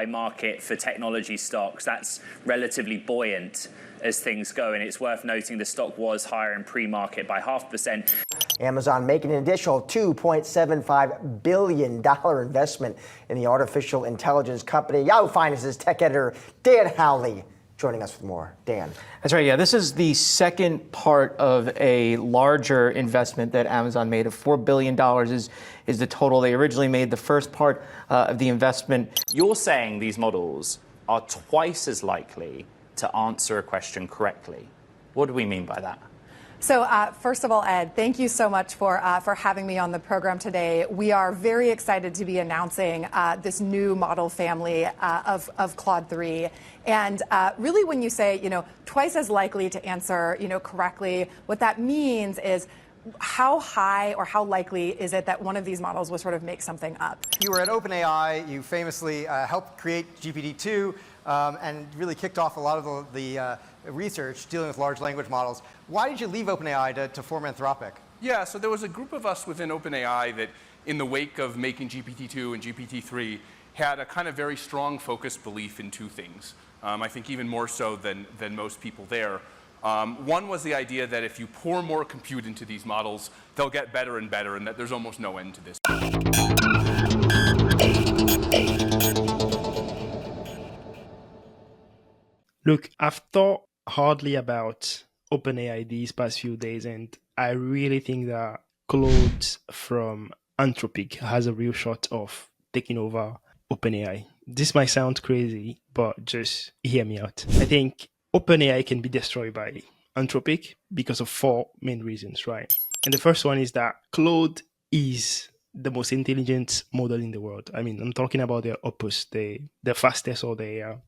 buy market for technology stocks. That's relatively buoyant as things go, and it's worth noting the stock was higher in pre-market by 0.5%. Amazon making an additional $2.75 billion investment in the artificial intelligence company. Yahoo Finance's tech editor Dan Howley joining us with more. Dan. That's right. Yeah, this is the second part of a larger investment that Amazon made. Of $4 billion is the total. They originally made the first part of the investment. You're saying these models are twice as likely to answer a question correctly. What do we mean by that? So first of all, Ed, thank you so much for having me on the program today. We are very excited to be announcing this new model family of Claude 3. And really, when you say, twice as likely to answer, correctly, what that means is how high or how likely is it that one of these models will sort of make something up? You were at OpenAI. You famously helped create GPT-2 and really kicked off a lot of the research dealing with large language models. Why did you leave OpenAI to form Anthropic? Yeah, so there was a group of us within OpenAI that, in the wake of making GPT-2 and GPT-3, had a kind of very strong focused belief in two things. I think even more so than most people there. One was the idea that if you pour more compute into these models, they'll get better and better, and that there's almost no end to this. Look, I've thought hardly about OpenAI these past few days, and I really think that Claude from Anthropic has a real shot of taking over OpenAI. This might sound crazy, but just hear me out. I think OpenAI can be destroyed by Anthropic because of four main reasons, right? And the first one is that Claude is the most intelligent model in the world. I mean, I'm talking about their Opus, the fastest or the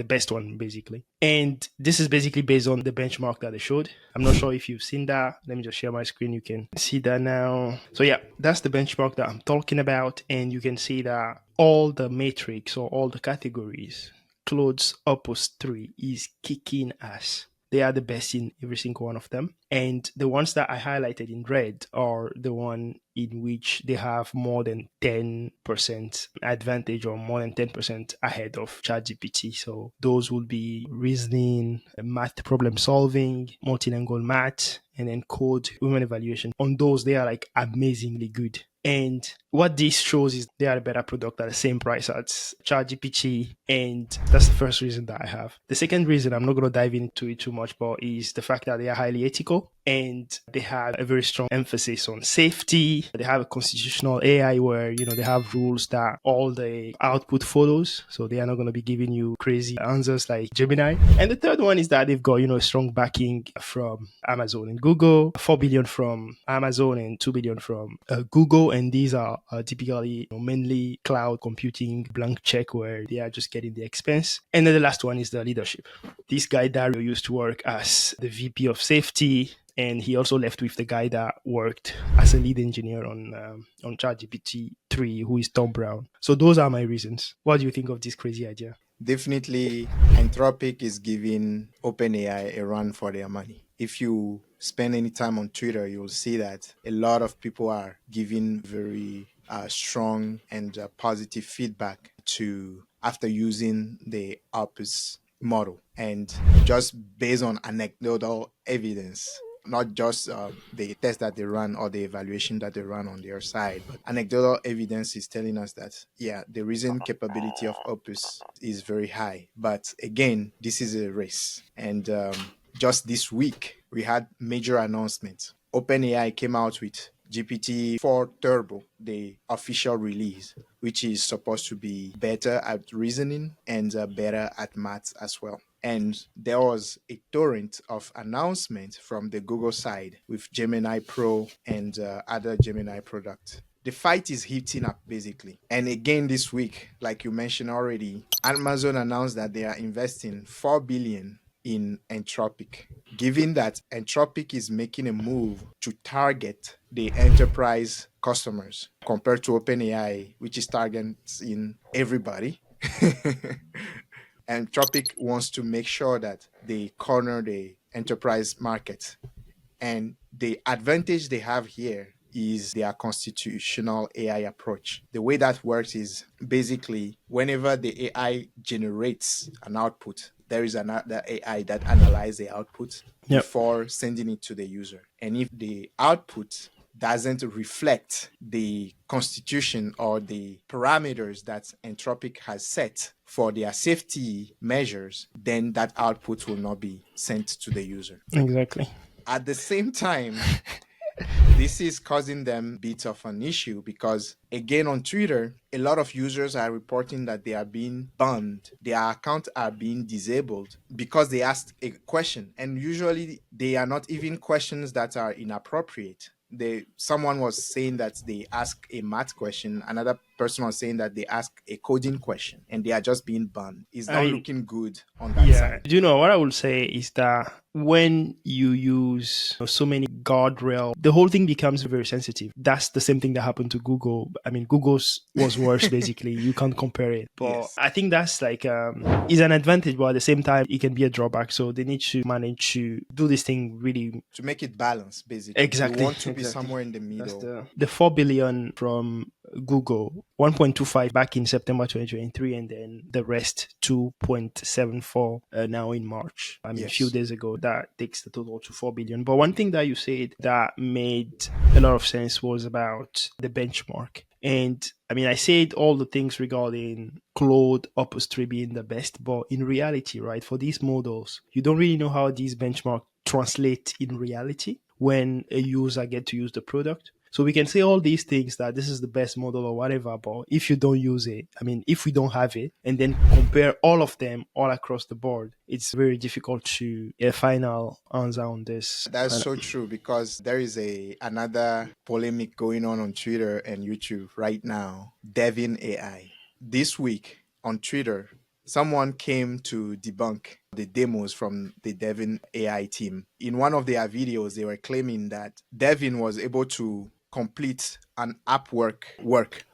best one, basically. And this is basically based on the benchmark that they showed. I'm not sure if you've seen that. Let me just share my screen. You can see that now. So yeah, that's the benchmark that I'm talking about. And you can see that all the metrics or all the categories, Claude's Opus 3 is kicking ass. They are the best in every single one of them. And the ones that I highlighted in red are the one in which they have more than 10% advantage or more than 10% ahead of ChatGPT. So those would be reasoning, math problem solving, multilingual math, and then code, women evaluation. On those, they are like amazingly good. And what this shows is they are a better product at the same price as ChatGPT. And that's the first reason that I have. The second reason, I'm not going to dive into it too much, but is the fact that they are highly ethical and they have a very strong emphasis on safety. They have a constitutional AI where, they have rules that all the output follows. So they are not going to be giving you crazy answers like Gemini. And the third one is that they've got, a strong backing from Amazon and Google, 4 billion from Amazon and 2 billion from Google. And these are typically mainly cloud computing, blank check, where they are just getting the expense. And then the last one is the leadership. This guy, Dario, used to work as the VP of safety. And he also left with the guy that worked as a lead engineer on ChatGPT 3, who is Tom Brown. So those are my reasons. What do you think of this crazy idea? Definitely, Anthropic is giving OpenAI a run for their money. If you spend any time on Twitter, you'll see that a lot of people are giving very strong and positive feedback after using the Opus model. And just based on anecdotal evidence, not just the test that they run or the evaluation that they run on their side, but anecdotal evidence is telling us that, the reasoning capability of Opus is very high. But again, this is a race. And just this week, we had major announcements. OpenAI came out with GPT-4 Turbo, the official release, which is supposed to be better at reasoning and better at maths as well. And there was a torrent of announcements from the Google side with Gemini Pro and other Gemini products. The fight is heating up, basically. And again this week, like you mentioned already, Amazon announced that they are investing $4 billion in Anthropic. Given that Anthropic is making a move to target the enterprise customers compared to OpenAI, which is targeting everybody, Anthropic wants to make sure that they corner the enterprise market. And the advantage they have here is their constitutional AI approach. The way that works is basically whenever the AI generates an output, there is another AI that analyzes the output Yep. before sending it to the user. And if the output doesn't reflect the constitution or the parameters that Anthropic has set for their safety measures, then that output will not be sent to the user. Exactly. At the same time, this is causing them a bit of an issue because, again, on Twitter, a lot of users are reporting that they are being banned. Their accounts are being disabled because they asked a question. And usually they are not even questions that are inappropriate. Someone was saying that they ask a math question. Another person was saying that they ask a coding question, and they are just being banned. It's not looking good on that side. Do you know what I will say is that when you use so many guardrail, the whole thing becomes very sensitive. That's the same thing that happened to Google. I mean, Google's was worse, basically. You can't compare it. But Yes. I think that's like, is an advantage, but at the same time, it can be a drawback. So they need to manage to do this thing really. To make it balanced, basically. Exactly. You want to be somewhere in the middle. That's the 4 billion from Google, 1.25 back in September 2023, and then the rest 2.74 now in March. I mean, a few days ago, that takes the total to 4 billion. But one thing that you said that made a lot of sense was about the benchmark. And I mean, I said all the things regarding Claude, Opus 3 being the best, but in reality, right, for these models, you don't really know how these benchmarks translate in reality when a user get to use the product. So we can say all these things that this is the best model or whatever, but if you don't use it, I mean, if we don't have it and then compare all of them all across the board, it's very difficult to get a final answer on this. That's so true because there is another polemic going on Twitter and YouTube right now, Devin AI. This week on Twitter, someone came to debunk the demos from the Devin AI team. In one of their videos, they were claiming that Devin was able to complete an app work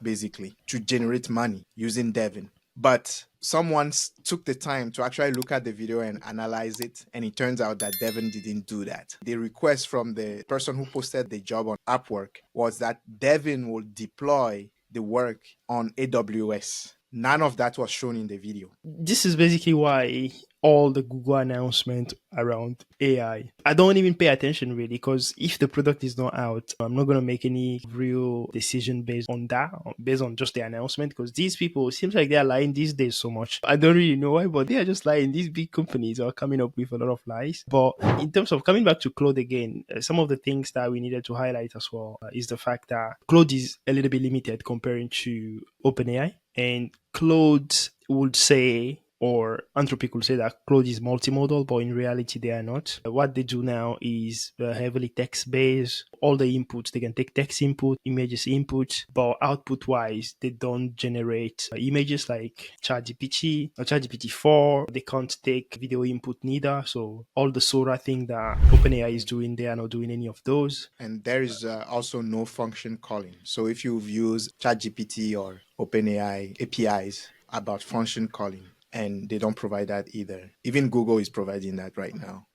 basically to generate money using Devin. But someone took the time to actually look at the video and analyze it, and it turns out that Devin didn't do that. The request from the person who posted the job on Upwork was that Devin will deploy the work on AWS. None of that was shown in the video. This is basically why all the Google announcement around AI, I don't even pay attention really, because if the product is not out, I'm not going to make any real decision based on that, based on just the announcement, because these people, it seems like they're lying these days so much. I don't really know why, but they are just lying. These big companies are coming up with a lot of lies. But in terms of coming back to Claude again, some of the things that we needed to highlight as well is the fact that Claude is a little bit limited comparing to OpenAI. And Claude would say, or Anthropic will say, that Claude is multimodal, but in reality they are not. What they do now is heavily text-based. All the inputs, they can take text input, images input, but output-wise, they don't generate images like ChatGPT or ChatGPT-4. They can't take video input neither. So all the Sora thing that OpenAI is doing, they are not doing any of those. And there is also no function calling. So if you've used ChatGPT or OpenAI APIs about function calling, and they don't provide that either. Even Google is providing that right now.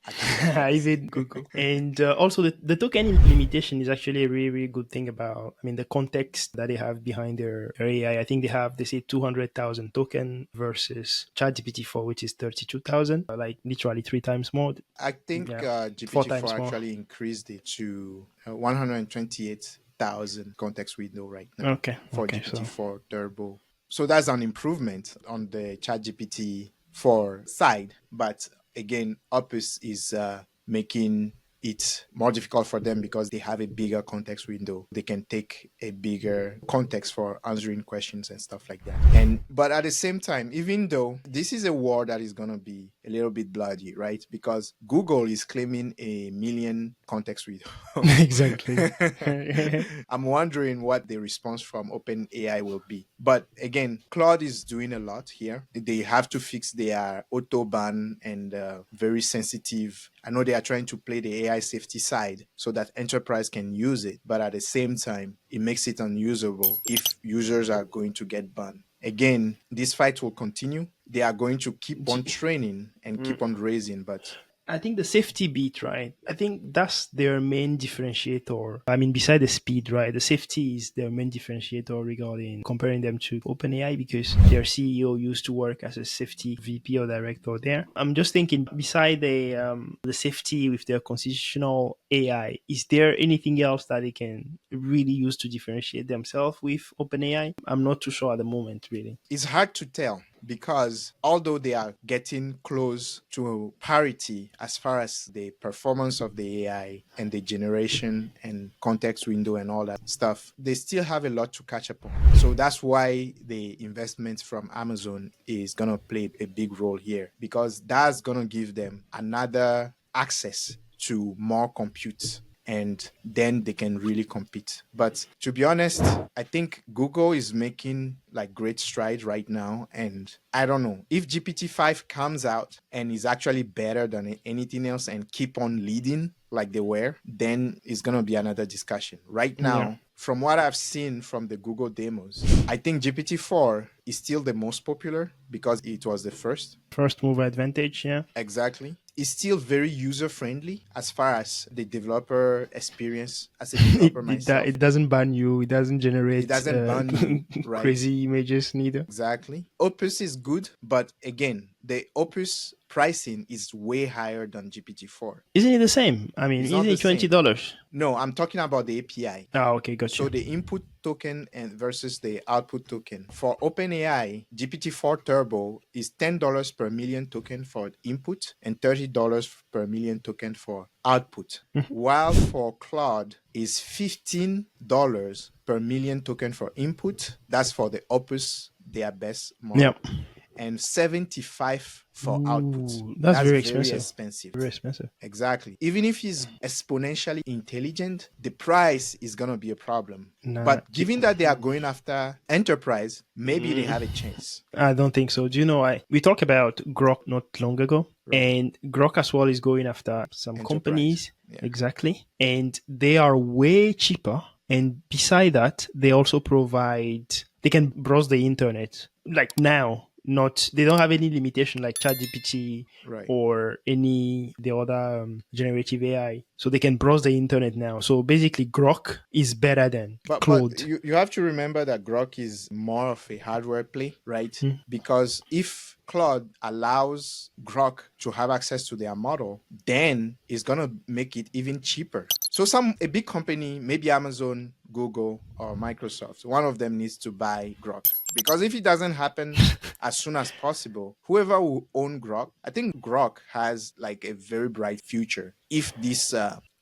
Even Google. And also the token limitation is actually a really, really good thing about, I mean, the context that they have behind their AI. I think they say 200,000 token versus ChatGPT-4, which is 32,000, like literally 3 times more. I think GPT-4 actually increased it to 128,000 context window right now for GPT-4 Turbo. So that's an improvement on the ChatGPT 4 side. But again, Opus is making it more difficult for them because they have a bigger context window. They can take a bigger context for answering questions and stuff like that. But at the same time, even though this is a war that is going to be a little bit bloody, right? Because Google is claiming 1 million context window. Exactly. I'm wondering what the response from OpenAI will be. But again, Claude is doing a lot here. They have to fix their auto ban and very sensitive. I know they are trying to play the AI safety side so that enterprise can use it. But at the same time, it makes it unusable if users are going to get banned. Again, this fight will continue. They are going to keep on training and keep on raising, but I think the safety bit, right? I think that's their main differentiator. I mean, beside the speed, right? The safety is their main differentiator regarding comparing them to OpenAI because their CEO used to work as a safety VP or director there. I'm just thinking, beside the safety with their constitutional AI, is there anything else that they can really use to differentiate themselves with OpenAI? I'm not too sure at the moment, really. It's hard to tell because although they are getting close to parity as far as the performance of the AI and the generation and context window and all that stuff, they still have a lot to catch up on. So that's why the investment from Amazon is going to play a big role here, because that's going to give them another access to more compute, and then they can really compete. But to be honest, I think Google is making like great strides right now. And I don't know if GPT-5 comes out and is actually better than anything else and keep on leading like they were, then it's going to be another discussion. Right now, from what I've seen from the Google demos, I think GPT-4 is still the most popular because it was the first. First mover advantage, yeah. Exactly. It's still very user-friendly as far as the developer experience. As a developer myself, It doesn't ban you. It doesn't generate ban you, right? crazy images neither. Exactly. Opus is good, but again, the Opus pricing is way higher than GPT-4. Isn't it the same? I mean, It's isn't not it the $20? No, I'm talking about the API. Oh, okay, gotcha. So the input token and versus the output token. For OpenAI, GPT-4 Turbo is $10 per million token for input and $30 per million token for output. While for Claude is $15 per million token for input. That's for the Opus, their best model. Yep. And 75 for output. That's very expensive. Very expensive. Exactly. Even if he's exponentially intelligent, the price is going to be a problem. Nah, but given that they are going after enterprise, maybe they have a chance. I don't think so. Do you know why? We talked about Grok not long ago, and Grok as well is going after some companies. Yeah. Exactly. And they are way cheaper. And beside that, they also provide, they can browse the internet like now. They don't have any limitation like ChatGPT or any the other generative AI. So they can browse the internet now. So basically, Grok is better than Claude. But you have to remember that Grok is more of a hardware play, right? Because if Claude allows Grok to have access to their model, then it's going to make it even cheaper. So a big company, maybe Amazon, Google, or Microsoft, one of them needs to buy Grok. Because if it doesn't happen as soon as possible, whoever will own Grok, I think Grok has like a very bright future. If this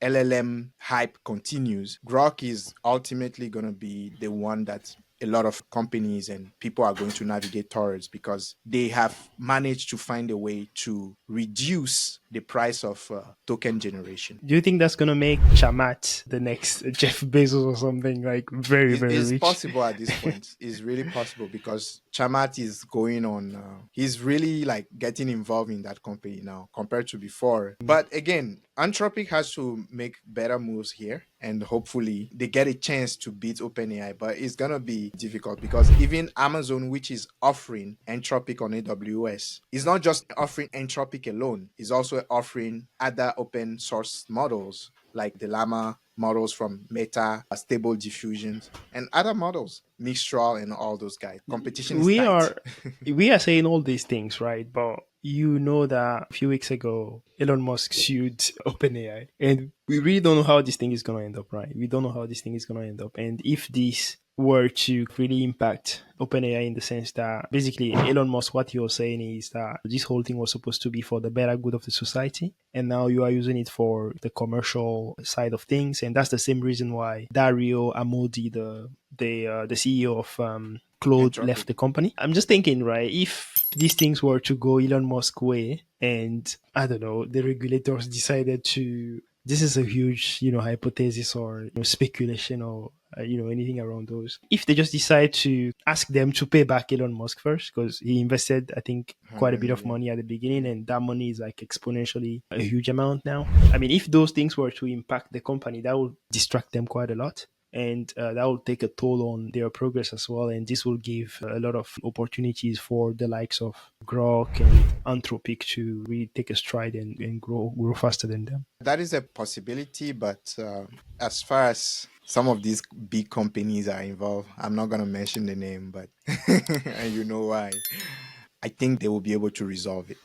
LLM hype continues, Grok is ultimately going to be the one that a lot of companies and people are going to navigate towards, because they have managed to find a way to reduce the price of token generation. Do you think that's going to make Chamat the next Jeff Bezos or something, like very rich? It's possible at this point. It's really possible because Chamat is going on, he's really like getting involved in that company now compared to before. But again, Anthropic has to make better moves here, and hopefully they get a chance to beat OpenAI, but it's going to be difficult because even Amazon, which is offering Anthropic on AWS, is not just offering Anthropic alone, it's also offering other open source models like the Llama models from Meta, Stable Diffusion, and other models, Mistral and all those guys. Competition is tight. We are saying all these things, right? But you know that a few weeks ago, Elon Musk sued OpenAI. And we really don't know how this thing is going to end up, right? We don't know how this thing is going to end up. And if this were to really impact OpenAI in the sense that basically Elon Musk, what he was saying is that this whole thing was supposed to be for the better good of the society. And now you are using it for the commercial side of things. And that's the same reason why Dario Amodi, the CEO of Claude, left the company. I'm just thinking, right, if these things were to go Elon Musk way and I don't know, the regulators decided to, this is a huge, hypothesis or speculation or anything around those. If they just decide to ask them to pay back Elon Musk first, because he invested, I think, quite a bit of money at the beginning, and that money is like exponentially a huge amount now. I mean, if those things were to impact the company, that would distract them quite a lot. and that will take a toll on their progress as well. And this will give a lot of opportunities for the likes of Grok and Anthropic to really take a stride and grow faster than them. That is a possibility, but as far as some of these big companies are involved, I'm not going to mention the name, but and you know why. I think they will be able to resolve it.